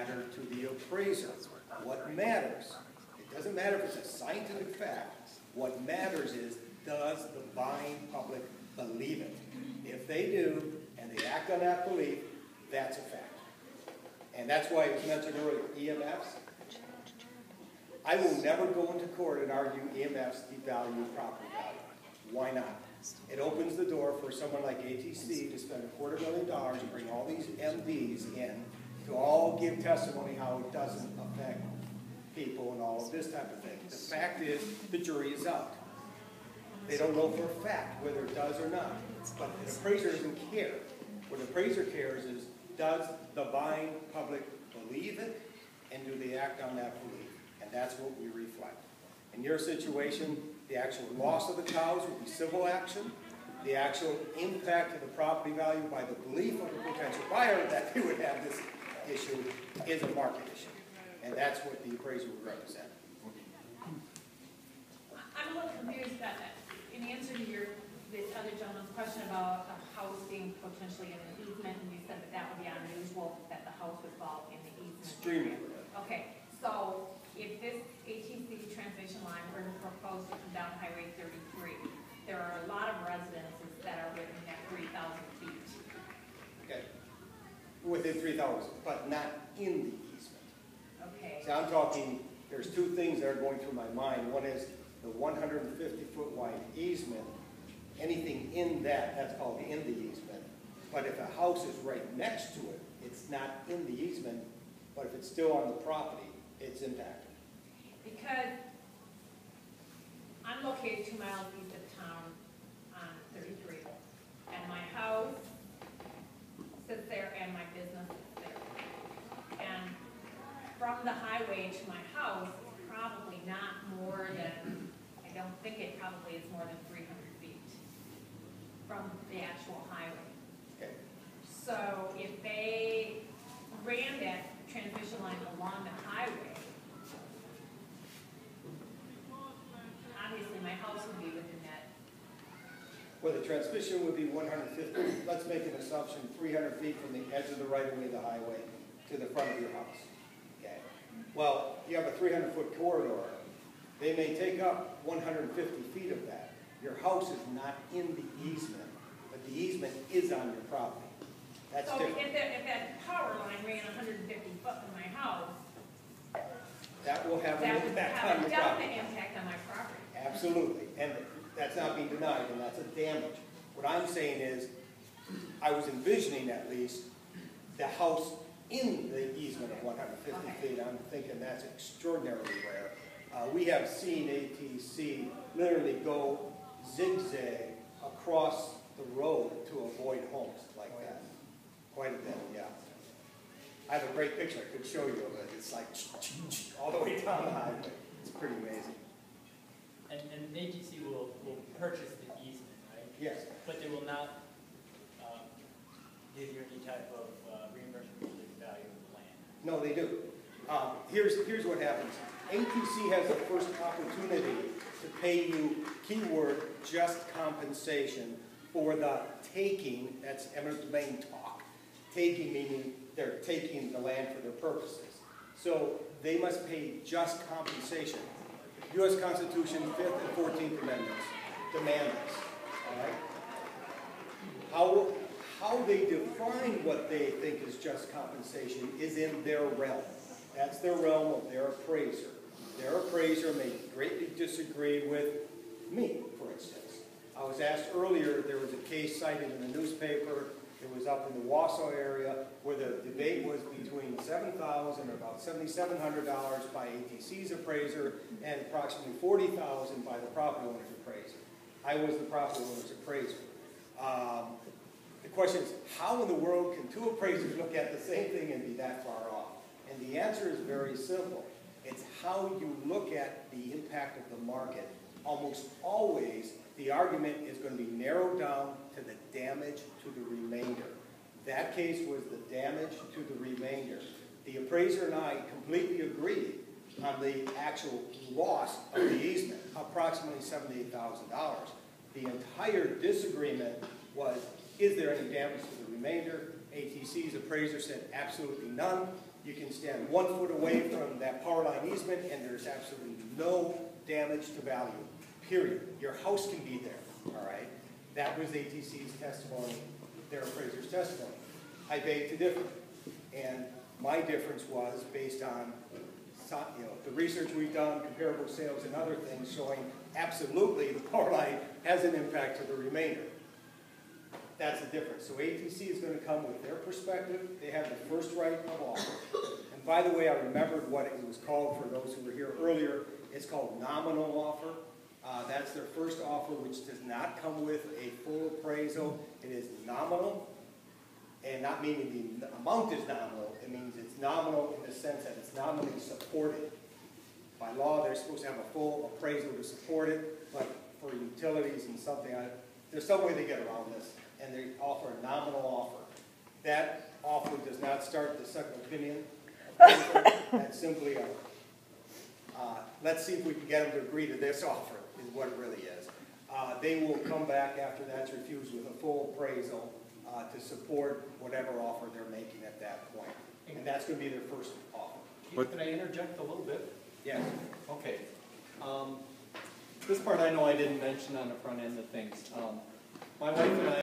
matter to the appraiser. What matters, it doesn't matter if it's a scientific fact, what matters is, does the buying public believe it? If they do, and they act on that belief, that's a fact. And that's why it was mentioned earlier, EMFs. I will never go into court and argue EMFs devalue property value. Why not? It opens the door for someone like ATC to spend $250,000 and bring all these MDs in to all give testimony how it doesn't affect people and all of this type of thing. The fact is, the jury is out. They don't know for a fact whether it does or not. But the appraiser doesn't care. What the appraiser cares is, does the buying public believe it, and do they act on that belief? And that's what we reflect. In your situation, the actual loss of the cows would be civil action. The actual impact of the property value by the belief of the potential buyer that they would have this issue is a market issue. And that's what the appraiser would represent. I'm a little confused about that. In answer to this other gentleman's question about a house being potentially in an easement, and you said that that would be unusual, that the house would fall in the easement. Extremely. Okay, so if this ATC transmission line were proposed to come down Highway 33, there are a lot of residences that are within that 3,000 feet. Okay. Within 3,000, but not in the easement. Okay. So I'm talking, there's two things that are going through my mind. One is the 150-foot wide easement. Anything in that, that's called in the easement. But if a house is right next to it, it's not in the easement, but if it's still on the property, it's impacted. Because I'm located 2 miles east of town on 33, and my house sits there and my business sits there. And from the highway to my house, probably not more than, I don't think it probably is more than 300 feet from the actual highway. Okay. So if they ran that transmission line along the highway, obviously my house would be within that. Well, the transmission would be 150, let's make an assumption, 300 feet from the edge of the right-of-way of the highway to the front of your house. Okay. Well, you have a 300-foot corridor. They may take up 150 feet of that. Your house is not in the easement, but the easement is on your property. That's so different. If that power line ran 150 foot from my house, that will have that an would impact have on a your property. definite impact on my property. Absolutely, and that's not being denied, and that's a damage. What I'm saying is, I was envisioning at least the house in the easement of 150 feet. I'm thinking that's extraordinarily rare. We have seen ATC literally go zigzag across the road to avoid homes like that. Quite a bit, yeah. I have a great picture I could show you of it. It's like all the way down the highway. It's pretty amazing. And ATC will purchase the easement, right? Yes. But they will not give you any type of reimbursement for the value of the land. No, they do. Here's what happens. ATC has the first opportunity to pay you, keyword, just compensation for the taking, that's eminent domain talk. Taking meaning they're taking the land for their purposes. So they must pay just compensation. U.S. Constitution, 5th and 14th Amendments demand this. All right? How they define what they think is just compensation is in their realm. That's their realm of their appraiser. Their appraiser may greatly disagree with me, for instance. I was asked earlier, there was a case cited in the newspaper. It was up in the Wausau area where the debate was between $7,000 or about $7,700 by ATC's appraiser and approximately $40,000 by the property owner's appraiser. I was the property owner's appraiser. The question is, how in the world can two appraisers look at the same thing and be that far off? And the answer is very simple. It's how you look at the impact of the market. Almost always, the argument is going to be narrowed down to the damage to the remainder. That case was the damage to the remainder. The appraiser and I completely agreed on the actual loss of the easement, approximately $78,000. The entire disagreement was, is there any damage to the remainder? ATC's appraiser said absolutely none. You can stand 1 foot away from that power line easement and there's absolutely no damage to value, period. Your house can be there, all right? That was ATC's testimony, their appraiser's testimony. I beg to differ. And my difference was based on the research we've done, comparable sales and other things showing absolutely the power line has an impact to the remainder. That's the difference. So ATC is going to come with their perspective. They have the first right of offer. And by the way, I remembered what it was called for those who were here earlier. It's called nominal offer. That's their first offer, which does not come with a full appraisal. It is nominal, and not meaning the amount is nominal. It means it's nominal in the sense that it's nominally supported. By law, they're supposed to have a full appraisal to support it, but for utilities and something, there's some way they get around this, and they offer a nominal offer. That offer does not start the second opinion. That's simply a, let's see if we can get them to agree to this offer, is what it really is. They will come back after that's refused with a full appraisal to support whatever offer they're making at that point. And that's going to be their first offer. Keith, can I interject a little bit? Yes. Okay. This part I know I didn't mention on the front end of things. My wife and I